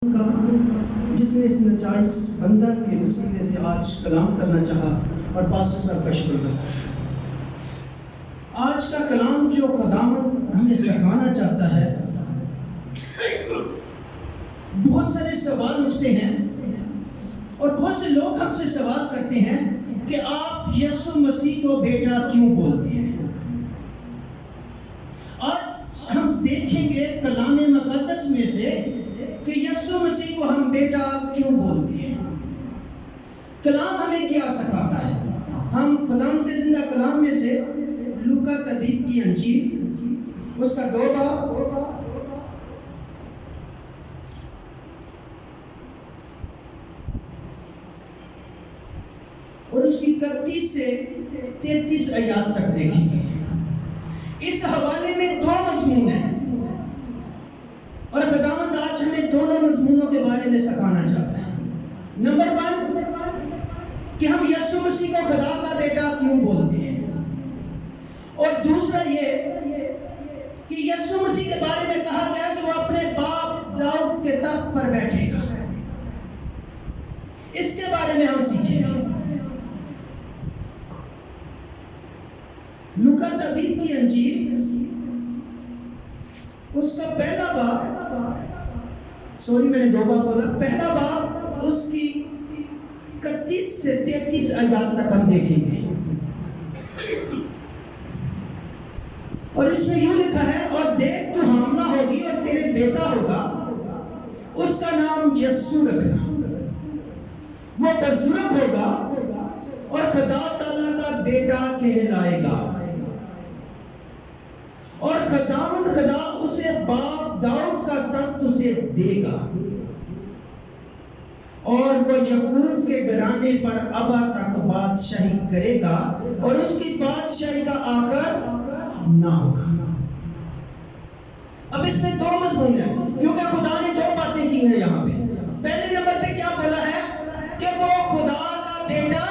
کا جس نے اس نجائز بندہ کے وسیلے سے آج کلام کرنا چاہا اور پاسٹر صاحب کا شکر گزار۔ آج کا کلام جو خداوند ہمیں سکھانا چاہتا ہے، بہت سارے سوال اٹھتے ہیں اور بہت سے لوگ ہم سے سوال کرتے ہیں کہ آپ یسوع مسیح کو بیٹا کیوں بولتے ہیں؟ آج ہم دیکھیں گے کلام مقدس میں سے کہ یسوع مسیح کو ہم بیٹا کیوں بولتے ہیں۔ کلام ہمیں کیا سکھاتا ہے؟ ہم خداوند کے زندہ کلام میں سے لوکا تدیب کی انجیل اس کا 2 باب اور اس کی 31 سے 33 آیات تک دیکھیں گے۔ اس حوالے میں 2 مضمون ہیں اور خداوند آج ہمیں دونوں مضمونوں کے بارے میں سکھانا چاہتا ہے۔ نمبر 1 کہ ہم یسوع مسیح کو خدا کا بیٹا کیوں بولتے ہیں، اور دوسرا یہ کہ یسوع مسیح کے بارے میں کہا گیا کہ وہ اپنے باپ داؤد کے تخت پر بیٹھے گا۔ اس کے بارے میں ہم سیکھیں گے۔ لوکا تدیب کی انجیل اس کا پہلا باب، میں نے 2 باب بولا، پہلا باب اس کی 31 سے 33 آیات تک ہم دیکھیں گے۔ اور اس میں یوں لکھا ہے، اور دیکھ تو حاملہ ہوگی اور تیرے بیٹا ہوگا، اس کا نام یسوع رکھنا، وہ بزرگ ہوگا اور خدا تعالیٰ کا بیٹا کہلائے گا، اور خداوند خدا اسے باپ داؤد کا تخت اسے دے گا، اور وہ یعقوب کے گھرانے پر ابا تک بادشاہی کرے گا، اور اس کی بادشاہی کا آخر نہ ہوگا۔ اب اس میں 2 مضمون ہیں کیونکہ خدا نے 2 باتیں کی ہیں یہاں پہ۔ پہلے نمبر پہ کیا بولا ہے کہ وہ خدا کا بیٹا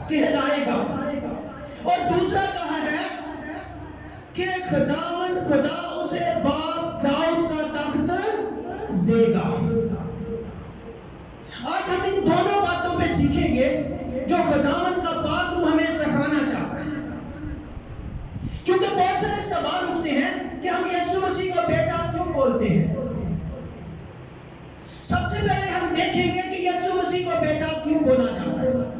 کہلائے گا، اور دوسرا کہا ہے کہ خداوند خدا اسے باپ داؤد کا تخت دے گا۔ آج ہم ان دونوں باتوں پہ سیکھیں گے جو خداوند کا پاک روح ہمیں سکھانا چاہتا ہے، کیونکہ بہت سارے سوال اٹھتے ہیں کہ ہم یسوع مسیح کو بیٹا کیوں بولتے ہیں۔ سب سے پہلے ہم دیکھیں گے کہ یسوع مسیح کو بیٹا کیوں بولا جاتا ہے،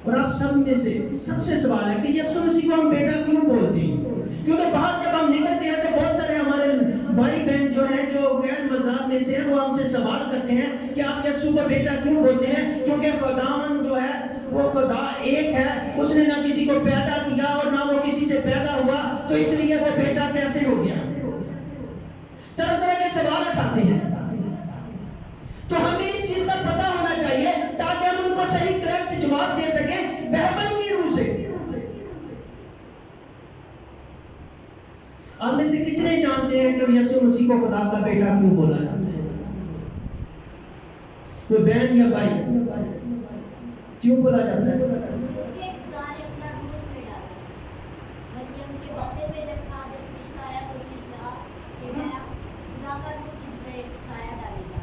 اور آپ سب میں سے سب سے سوال ہے کہ یسوع مسیح کو ہم بیٹا کیوں بولتے ہیں، کیونکہ باہر جب ہم نکلتے ہیں تو بہت سارے ہمارے بھائی بہن جو ہیں جو غیر مذہب میں سے ہیں وہ ہم سے سوال کرتے ہیں کہ آپ یسوع کو بیٹا کیوں بولتے ہیں، کیونکہ خداوند جو ہے وہ خدا ایک ہے، اس نے نہ کسی کو پیدا کیا اور نہ وہ کسی سے پیدا ہوا، تو اس لیے وہ بیٹا کیسے ہو گیا۔ طرح طرح کے سوالات آتے ہیں، تو ہمیں اس چیز کا پتہ ہونا چاہیے تاکہ ہم ان کو صحیح کریکٹ جواب دے سکیں بائبل کی روح سے۔ آپ میں سے کتنے جانتے ہیں کہ یسوع مسیح کو خدا کا بیٹا کیوں بولا جاتا ہے؟ کوئی بہن یا بھائی کیوں بولا جاتا ہے؟ کیونکہ خدا نے اپنا روح اس میں ڈالا۔ مریم کے باطن میں جب فرشتہ آیا تو اس نے کہا کہ میں خدا کا روح تجھ پہ سایہ ڈالے گا۔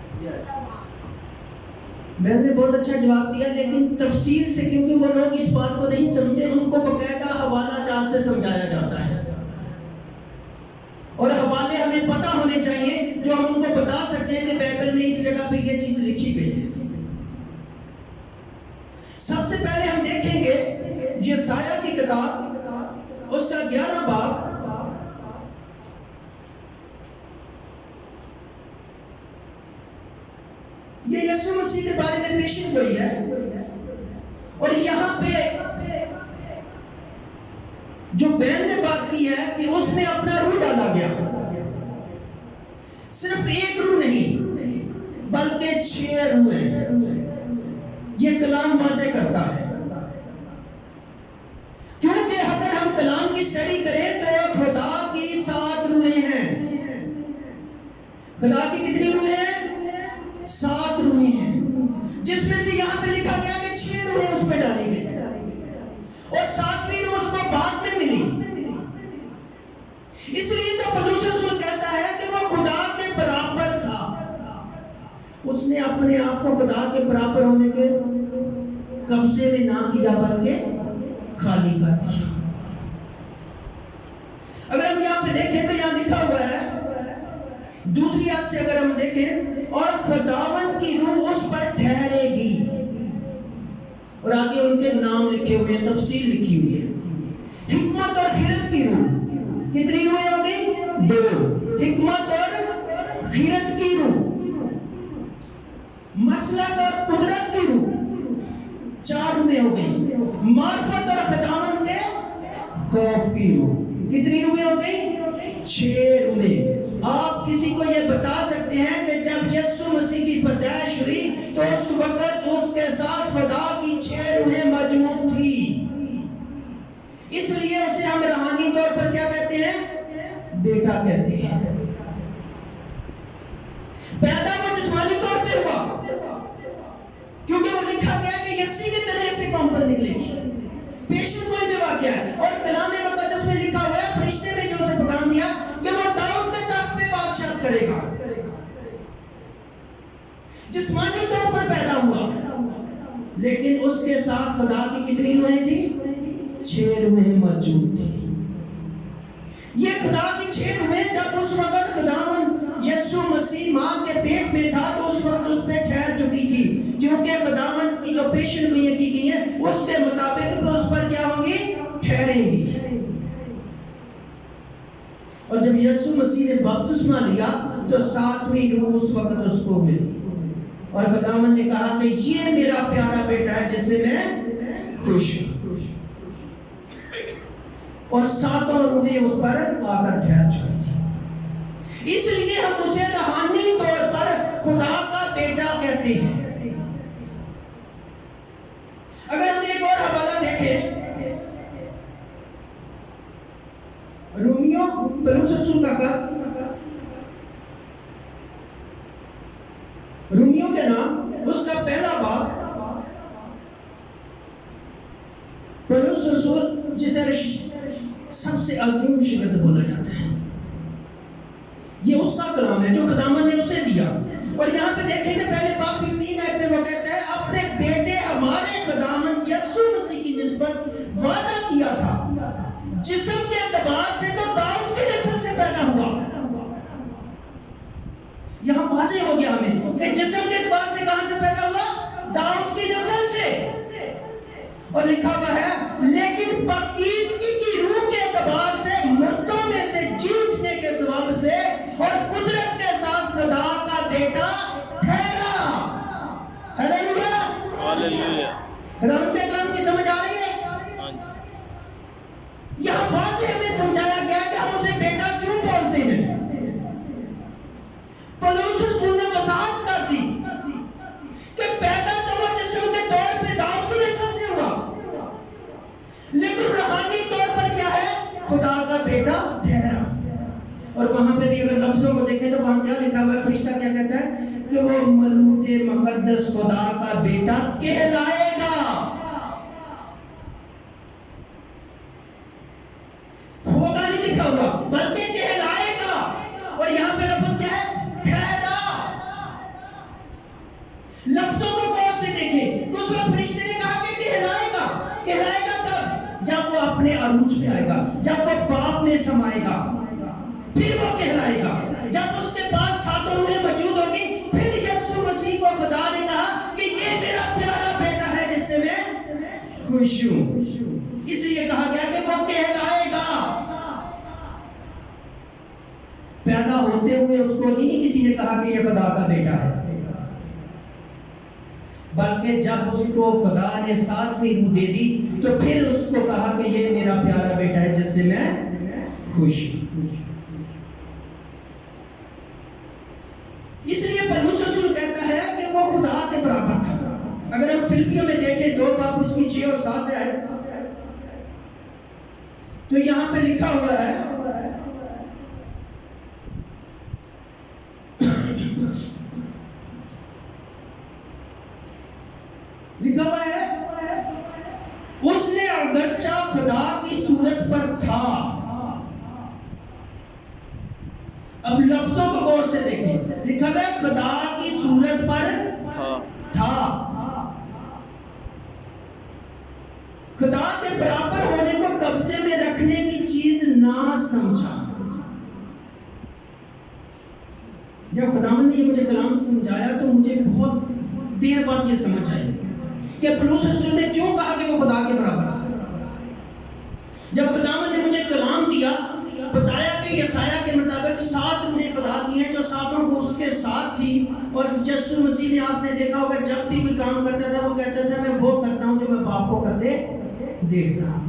میں نے بہت اچھا جواب دیا، لیکن تفصیل سے کیونکہ وہ لوگ اس بات کو نہیں سمجھتے، ان کو باقاعدہ حوالہ جات سے سمجھایا جاتا ہے، اور حوالے ہمیں پتہ ہونے چاہیے جو ہم ان کو بتا سکتے ہیں کہ بائبل میں اس جگہ پہ یہ چیز لکھی گئی ہے۔ سب سے پہلے ہم دیکھیں گے یسایہ کی کتاب اس کا 11 باب یہ یسوع مسیح کے بارے میں پیشن گوئی ہے، اور یہاں پہ جو بہن نے بات کی ہے کہ اس میں اپنا روح ڈالا گیا، صرف 1 روح نہیں بلکہ 6 روح ہیں۔ یہ کلام واضح کرتا ہے، کیونکہ اگر ہم کلام کی سٹڈی کریں تو خدا کی 7 روحیں ہیں۔ خدا کی کتنی روحیں ہیں؟ 7 روحیں ہیں، جس میں سے یہاں پہ لکھا گیا کہ 6 روحیں اس پہ ڈالی گئی، اور 7ویں روح اس کو بعد میں ملی۔ اس لیے تو پولس رسول کہتا ہے کہ وہ خدا اس نے اپنے آپ کو خدا کے برابر ہونے کے قبضے میں نہ کیا بلکہ خالی کر دیا. اگر ہم یہاں پہ دیکھیں تو یہاں لکھا ہوا ہے دوسری آیت سے اگر ہم دیکھیں اور خداوند کی روح اس پر ٹھہرے گی، اور آگے ان کے نام لکھے ہوئے ہیں، تفصیل لکھی ہوئی ہے. حکمت اور خیرت کی روح. کتنی روحیں ہو گئی؟ 2. حکمت اور خیرت کی روح. مسلک اور قدرت کی روح. 4 روحیں ہو گئی. معرفت اور خداوند کے خوف کی روح. کتنی روحیں ہو گئی؟ 6 روحیں. آپ کسی کو یہ بتا سکتے ہیں کہ جب یسوع مسیح کی پیدائش ہوئی تو اس وقت اس کے ساتھ خدا کی 6 روحیں موجود تھی. اس لیے اسے ہم روحانی طور پر کیا کہتے ہیں؟ بیٹا کہتے ہیں. پیدا وہ جسمانی طور پہ ہوا کیونکہ وہ لکھا گیا کہ یسی کی طرح سے قوم پر نکلے گی. پیشن گوئی میں واقعہ ہے اور کلام مقدس میں لکھا ہوا ہے فرشتے نے جو اسے پیغام دیا کہ وہ داؤد کے تخت پہ بادشاہت کرے گا. جسمانی طور پر پیدا ہوا لیکن اس کے ساتھ خدا کی کتنی روحیں تھی؟ 6 روحیں موجود تھی. یہ خدا کی 6 روحیں جب اس وقت خداوند یسوع مسیح ماں کے پیٹ میں تھا تو اس وقت اس پہ ٹھہر چکی تھی کیونکہ خداوند کی جو پیشن گوئیاں کی گئی ہیں اس کے مطابق تو اس پر کیا ہوگی؟ ٹھہریں گی. اور جب یسوع مسیح نے بپتسمہ لیا تو 7ویں روح اس وقت اس کو ملی اور خداوند نے کہا کہ یہ میرا پیارا بیٹا ہے جس سے میں خوش ہوں. اور 7 روحیں اس پر آ کر ٹھہر چکی تھی. اس لیے ہم اسے روحانی طور پر خدا کا بیٹا کہتے ہیں. اگر ہم ایک اور حوالہ دیکھیں رومیو پولس رسول کا رومیو کے نام اس کا پہلا باب پولس رسول جسے سب سے عظیم شگرد بولا جاتا ہے، یہ اس کا کلام ہے جو خداوند نے اسے دیا. اور یہاں پہ دیکھیں کہ پہلے باب کی 3 آیت میں وہ کہتا ہے اپنے بیٹے ہمارے خداوند یسوع مسیح کی نسبت وعدہ کیا تھا. جسم کے اعتبار سے تو داؤد کی نسل سے پیدا ہوا. یہاں واضح ہو گیا ہمیں کہ جسم کے اعتبار سے کہاں سے پیدا ہوا؟ داؤد کی نسل سے. اور لکھا ہوا ہے لیکن پاکیزگی کی روح کے اعتبار سے مردوں میں سے جی اٹھنے کے سبب سے اور قدرت کے ساتھ خدا کا بیٹا ٹھہرا. ہلیلویا ہلیلویا. خداوند کے کلام کی سمجھ آ رہی ہے؟ یہاں واضح ہمیں سمجھایا گیا کہ ہم اسے بیٹا کیوں بولتے ہیں. پولس رسول نے وضاحت کر دی کہ پیدا تو وہ جسم کے طور پہ داؤد کی نسل سے ہوا لیکن روحانی طور پر کیا ہے؟ خدا کا بیٹا ٹھہرا. اور وہاں پہ بھی اگر لفظوں کو دیکھیں تو وہاں کیا لکھا ہوا ہے؟ فرشتہ کیا کہتا ہے کہ وہ ملوک مقدس خدا کا بیٹا کہلائے گا. ہوگا نہیں لکھا ہوا بلکہ کہلائے گا. اور یہاں پہ لفظ کیا ہے؟ ٹھہرا. لفظوں کو غور سے دیکھیں تو اس وقت فرشتے نے کہا کہ کہلائے گا. کہلائے گا تب جب وہ اپنے عروج میں آئے گا، جب وہ باپ میں سمائے گا پھر وہ کہلائے گا. جب اس کے پاس 7 روحیں موجود ہوگی پھر یسوع مسیح کو خدا نے کہا کہ یہ میرا پیارا بیٹا ہے جس سے میں خوش ہوں. اس لیے کہا گیا کہ وہ کہلائے گا. پیدا ہوتے ہوئے اس کو نہیں کسی نے کہا کہ یہ خدا کا بیٹا ہے بلکہ جب اس کو خدا نے 7ویں روح دے دی تو پھر اس کو کہا کہ یہ میرا پیارا بیٹا ہے جس سے میں خوش ہوں. اس لیے پولس رسول کہتا ہے کہ وہ خدا کے برابر تھا. اگر ہم فلپیوں میں دیکھیں 2 باب اس کی 6 اور 7 ہے تو یہاں پہ لکھا ہوا ہے لکھا ہوا ہے اس نے اگرچہ خدا کی صورت پر تھا. اب لفظوں کو غور سے دیکھیں. لکھا ہے خدا کی صورت پر جب خداوند نے یہ مجھے کلام سمجھایا تو مجھے بہت دیر بعد یہ سمجھ آئی کہ پولس رسول نے کیوں کہا کہ وہ خدا کے برابر ہے۔ جب خداوند نے مجھے کلام دیا، بتایا کہ یسایہ کے مطابق 7 روحیں خدا کی ہیں جو ساتوں کو اس کے ساتھ تھی، اور یسوع مسیح نے آپ نے دیکھا ہوگا جب بھی کوئی کام کرتا تھا وہ کہتا تھا میں وہ کرتا ہوں جو میں باپ کو کرتے دیکھتا ہوں،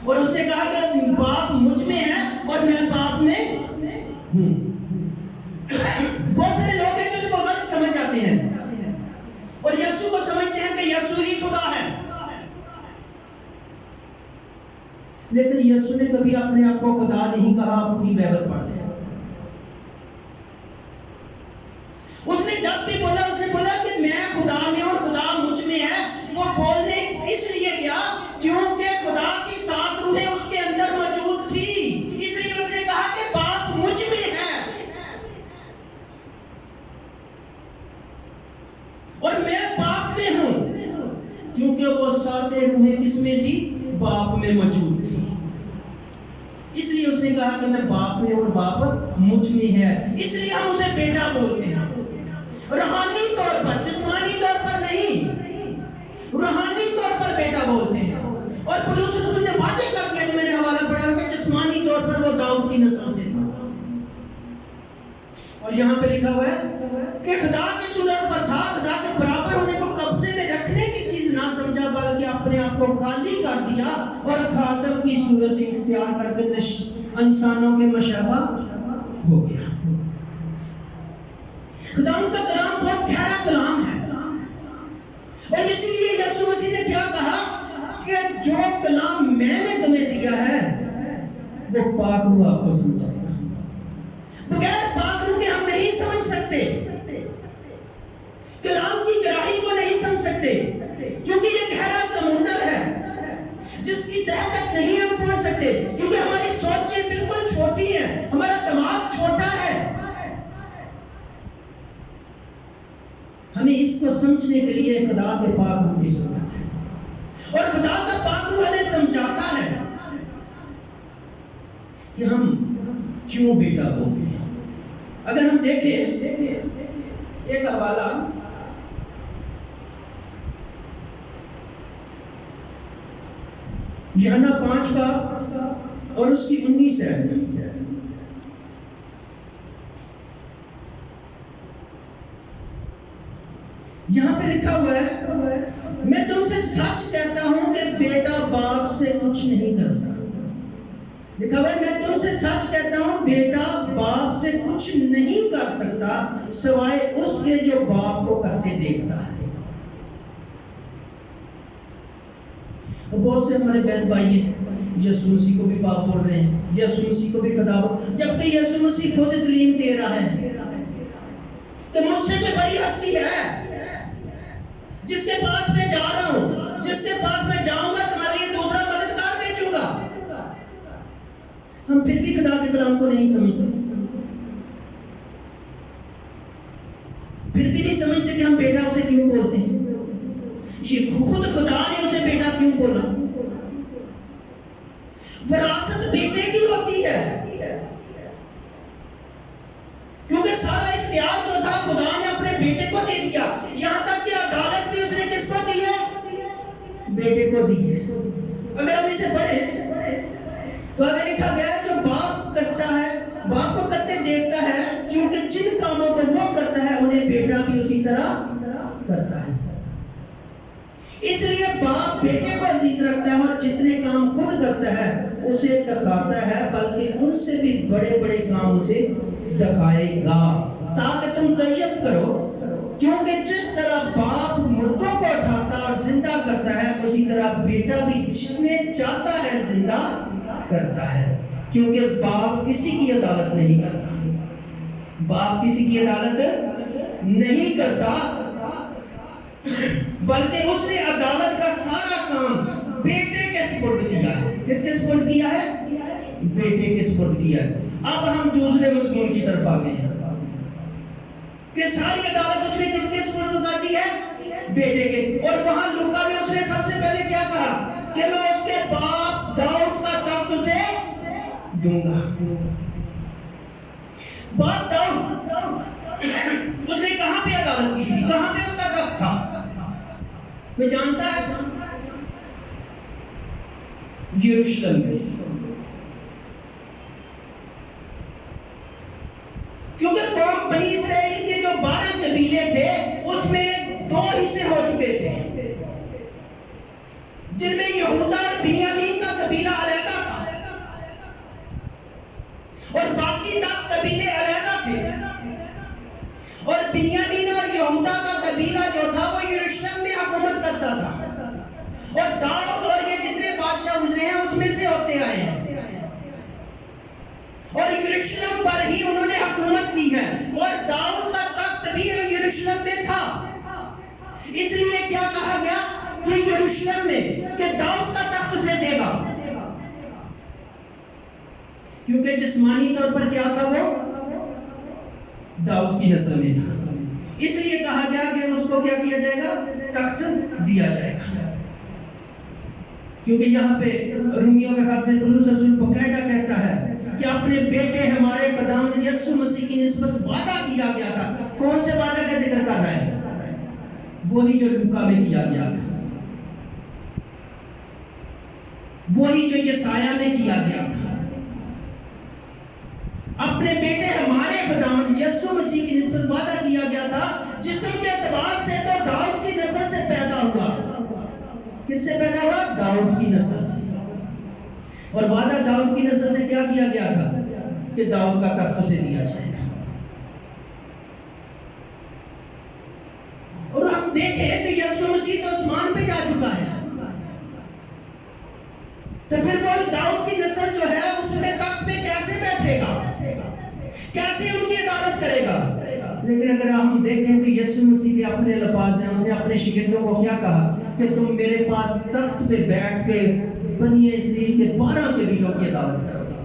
اور اس نے کہا کہ باپ مجھ میں ہے اور میں باپ میں ہوں۔ بہت سارے لوگ ہیں جو اس کو غلط سمجھ جاتے ہیں اور یسوع کو سمجھتے ہیں کہ یسوع ہی خدا ہے، لیکن یسوع نے کبھی اپنے آپ کو خدا نہیں کہا۔ پوری بائبل پڑھ لیں، اس نے جب بھی بولا اس نے بولا کہ میں خدا میں اور خدا مجھ میں ہے۔ وہ بولنے اس لیے گیا کیونکہ خدا کی 7 روحیں اس کے اندر موجود تھی، اس لیے اس نے کہا کہ باپ مجھ میں ہے اور میں باپ میں ہوں، کیونکہ وہ 7 روحیں کس میں تھی؟ باپ میں موجود تھی۔ اس لیے اس نے کہا کہ میں باپ میں اور باپ مجھ میں ہے، اس لیے ہم اسے بیٹا بولتے ہیں، روحانی طور پر، جسمانی طور پر نہیں، روحانی طور پر بیٹا بولتے ہیں۔ اور پولس رسول نے واضح کر دیا، جو میں نے حوالہ پڑھا کہ جسمانی طور پر وہ داؤد کی نسل سے تھا، اور یہاں پہ لکھا ہوا ہے کہ خدا کی صورت پر تھا، خدا کے برابر ہونے کو قبضے میں رکھنے کی چیز نہ سمجھا بلکہ اپنے آپ کو خالی کر دیا اور خاتم کی صورت اختیار کر کے انسانوں کے مشابہ ہو گیا۔ خدا کا کلام بہت گہرا کلام ہے، اور اسی لیے یسوع مسیح نے کیا کہا کہ جو کلام میں نے تمہیں دیا ہے وہ پاک روح آپ کو سمجھائے گا۔ بغیر پاک روح کے ہم نہیں سمجھ سکتے، کلام کی گہرائی کو نہیں سمجھ سکتے، کیونکہ یہ گہرا سمندر ہے جس کی تہہ تک نہیں ہم پہنچ سکتے، کیونکہ ہماری سوچیں بالکل چھوٹی ہیں، ہمارا دماغ چھوٹا ہے۔ ہمیں اس کو سمجھنے کے لیے خدا کے پاک روح کی ضرورت ہے، اور خدا کا پاک روح ہمیں سمجھاتا ہے کہ ہم کیوں بیٹا بولتے ہیں۔ اگر ہم دیکھیں ایک حوالہ یوحنا 5 کا اور اس کی 19 آیت، یہاں پہ لکھا ہوا ہے میں تم سے سچ کہتا ہوں کہ بیٹا باپ سے کچھ نہیں کرتا۔ لکھا ہوا ہے میں تم سے سچ کہتا ہوں بیٹا باپ سے کچھ نہیں کر سکتا سوائے اس کے جو باپ کو کرتے دیکھتا ہے۔ بہت سے ہمارے بہن بھائی ہیں یسوع مسیح کو بھی باپ بول رہے ہیں، یسوع مسیح کو بھی خدا بول، جبکہ یسوع مسیح خود تعلیم دے رہا ہے کہ مجھ سے کوئی بڑی ہستی ہے جس کے پاس میں جا رہا ہوں، جس کے پاس میں جاؤں گا تمہارے لیے دوسرا مددگار بھیجوں گا۔ ہم پھر بھی خدا کے کلام کو نہیں سمجھتے، پھر بھی نہیں سمجھتے کہ ہم بیٹا اسے کیوں بولتے ہیں، یہ خود خدا نے اسے بیٹا کیوں بولا۔ وراثت بیٹے کی ہوتی ہے، کیونکہ سارا اختیار جو تھا خدا نے اپنے بیٹے کو دے دیا، یہاں تک کہ عدالت بھی اس نے کس کو دی ہے؟ بیٹے کو دی ہے۔ اگر ہم اسے پڑھیں تو آگے لکھا گیا ہے جو باپ کرتا ہے، باپ کو کرتے دیکھتا ہے، کیونکہ جن کاموں کو وہ کرتا ہے انہیں بیٹا بھی اسی طرح کرتا ہے۔ اس لیے باپ بیٹے کو عزیز رکھتا ہے اور جتنے کام خود کرتا ہے اسے دکھاتا ہے، بلکہ ان سے بھی بڑے بڑے کام اسے دکھائے گا، تاکہ تم طیب کرو، کیونکہ جس طرح باپ مردوں کو اٹھاتا اور زندہ کرتا ہے اسی طرح بیٹا بھی جتنے چاہتا ہے زندہ کرتا ہے، کیونکہ باپ کسی کی عدالت نہیں کرتا، باپ کسی کی عدالت نہیں کرتا، بلکہ اس نے عدالت کا سارا کام بیٹے کے سپرد کیا ہے۔ کس کے سپرد کیا ہے؟ بیٹے کے سپرد کیا ہے۔ اب ہم دوسرے مضمون کی طرف آگئے ہیں کہ ساری عدالت اس نے کس کے سپرد کر دی ہے؟ بیٹے کے۔ اور وہاں لوکا میں اس نے سب سے پہلے کیا کہا کہ میں اس کے باپ داؤد کا تخت اسے دوں گا۔ باپ داؤد اس نے کہاں پہ عدالت کی تھی؟ کہاں پہ اس کا تخت تھا؟ کوئی جانتا ہے؟ یروشلم میں. کیونکہ قوم بنی اسرائیل کے جو 12 قبیلے تھے اس میں 2 حصے ہو چکے تھے، جن میں یہودا اور بنیامین کا قبیلہ علیحدہ تھا اور باقی 10 قبیلے علیحدہ تھے. اور بنیامین اور یہودا کا قبیلہ جو تھا وہ یروشلم میں حکومت کرتا تھا. اور داؤد اور یہ جتنے بادشاہ گزرے ہیں اس میں سے ہوتے آئے ہیں اور یروشلم پر ہی انہوں نے حکومت کی ہے. اور داؤد کا تخت بھی یروشلم میں تھا. اس لیے کیا کہا گیا کہ یروشلم میں کہ داؤد کا تخت اسے دے گا، کیونکہ جسمانی طور پر کیا تھا؟ وہ داؤد کی نسل میں تھا. اس لیے کہا گیا کہ اس کو کیا کیا جائے گا؟ تخت دیا جائے گا. کیونکہ یہاں پہ رومیوں کے خط میں پولس رسول باقاعدہ کہتا ہے کہ اپنے بیٹے ہمارے خداوند یسوع مسیح کی نسبت وعدہ کیا گیا تھا. کون سے وعدہ کا ذکر کر رہا ہے؟ وہی جو لوکا میں کیا گیا تھا، وہی جو یسایہ میں کیا گیا تھا. اپنے بیٹے ہمارے خداوند یسوع مسیح کی نسبت وعدہ کیا گیا تھا، جسم کے اعتبار سے تو داؤد کی نسل سے پیدا ہوا. کس سے پیدا ہوا؟ داؤد کی نسل سے. اور وعدہ داؤد کی نسل سے کیا کیا گیا تھا؟ کہ داؤد کا تخت اسے دیا جائے گا. اور ہم دیکھیں کہ یسوع مسیح تو آسمان پہ جا چکا ہے، تو پھر وہ داؤد کی نسل جو ہے اس کے تخت پہ کیسے بیٹھے گا؟ کیسے ان کی عدالت کرے گا؟ لیکن اگر ہم دیکھیں کہ یسوع مسیح کے اپنے الفاظ ہیں، اسے اپنے شاگردوں کو کیا کہا کہ تم میرے پاس تخت پہ بیٹھ کے بنی اسرائیل کے 12 قبیلوں کی عدالت کرو گا.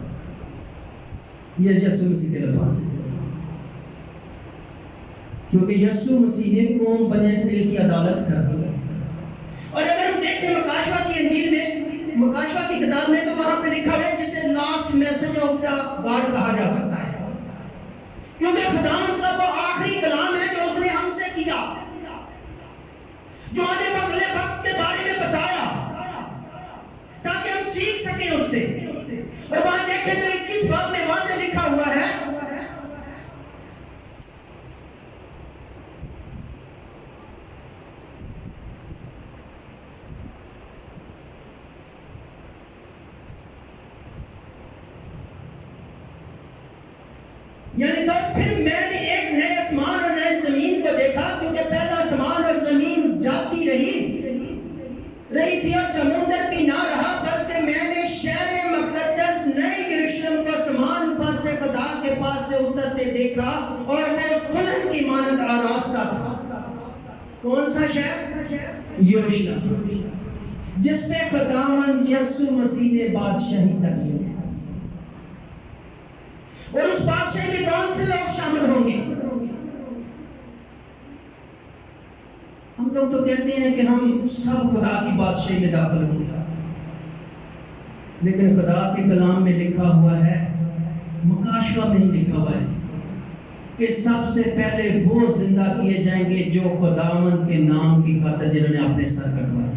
یہ یسوع مسیح کے الفاظ ہیں، کیونکہ یسوع مسیح نے قوم بنی اسرائیل کی عدالت کر دی. اور اگر ہم دیکھیں مکاشفہ کی انجیل میں، مکاشفہ کی کتاب میں، تو وہاں پہ لکھا ہے جسے last message of the God کہا جا سکتا ہے، کیونکہ خداوند کا وہ آخری کلام ہے جو اس نے ہم سے کیا، جو آنے والے وقت کے بارے میں بتایا تاکہ ہم سیکھ سکیں اس سے. اور وہاں دیکھیں تو 21 باب میں واضح لکھا ہوا ہے یعنی تو پھر میں نے ایک نئے آسمان اور نئے زمین کو دیکھا، کیونکہ پہلا آسمان اور زمین جاتی رہی تھی اور سمندر بھی نہ رہا، بلکہ میں نے شہر مقدس نئے یروشلم کو آسمان پر سے خدا کے پاس سے اترتے دیکھا اور وہ دلہن کی مانند آراستہ تھا. کون سا شہر؟ یروشلم، جس پہ خداوند یسوع مسیح نے بادشاہی کرنی ہے. اور اس بادشاہی میں کون سے لوگ شامل ہوں گے؟ ہم لوگ تو کہتے ہیں کہ ہم سب خدا کی بادشاہی میں داخل ہوں گے، لیکن خدا کے کلام میں لکھا ہوا ہے، مکاشفہ میں ہی لکھا ہوا ہے کہ سب سے پہلے وہ زندہ کیے جائیں گے جو خداوند کے نام کی خاطر جنہوں نے اپنے سر کٹوائے،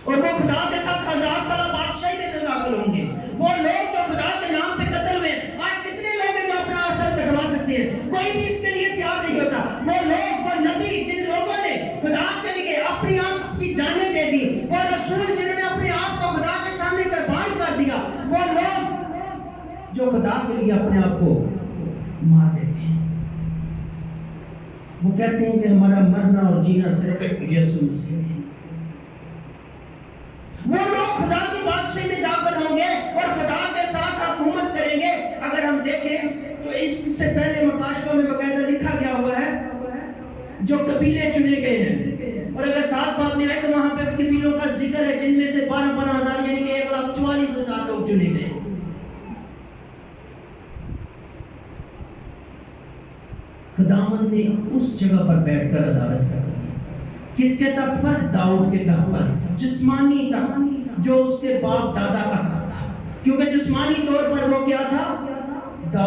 اور وہ خدا کے ساتھ 1000 سالہ بادشاہی میں داخل ہوں گے. وہ لوگ جو خدا کے نام پہ قتل ہوئے، آج کتنے لوگ ہیں جو اپنا سر کٹوا سکتے ہیں؟ کوئی بھی اس کے لیے تیار نہیں ہوتا. وہ لوگ، وہ نبی جن لوگوں نے خدا کے لیے اپنی آپ کی جانیں دے دی، وہ رسول جنہوں نے اپنے آپ کو خدا کے سامنے قربان کر دیا، وہ لوگ جو خدا کے لیے اپنے آپ کو مار دیتے ہیں، وہ کہتے ہیں کہ ہمارا مرنا اور جینا صرف یسوع مسیح ہے. وہ لوگ خدا کی بادشاہی میں داخل ہوں گے اور خدا کے ساتھ حکومت کریں گے. اگر ہم دیکھیں تو اس سے پہلے مکاشفہ میں باقاعدہ لکھا گیا ہوا ہے جو قبیلے چنے گئے ہیں، اور اگر 7 باب میں آئے تو وہاں پہ قبیلوں کا ذکر ہے جن میں سے 12 ہزار یعنی کہ 1,44,000 لوگ چنے گئے. خداوند نے اس جگہ پر بیٹھ کر عدالت کر دی. کس کے تخت پر؟ داؤد کے تخت پر، جسمانی تخت جو اس کے باپ دادا کا تخت تھا، کیونکہ جسمانی طور پر وہ کیا تھا؟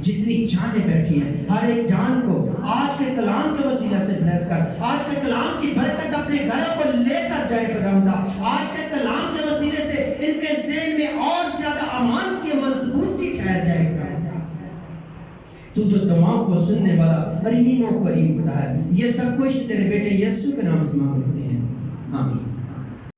جتنی جانیں بیٹھی ہیں ہر ایک جان کو آج کے کلام کے وسیلہ سے بلیس کر، آج کے کلام کی برکت اپنے گھروں کو لے کر جائے خداوندا، آج کے کلام کے وسیلے سے ان کے ذہن میں اور زیادہ امان کی مضبوطی ٹھہر جائے خداوندا۔ تو جو دعاؤں کو سننے والا رحیم و کریم خدا ہے، یہ سب کچھ تیرے بیٹے یسوع کے نام سے مانگ لیتے ہیں، آمین۔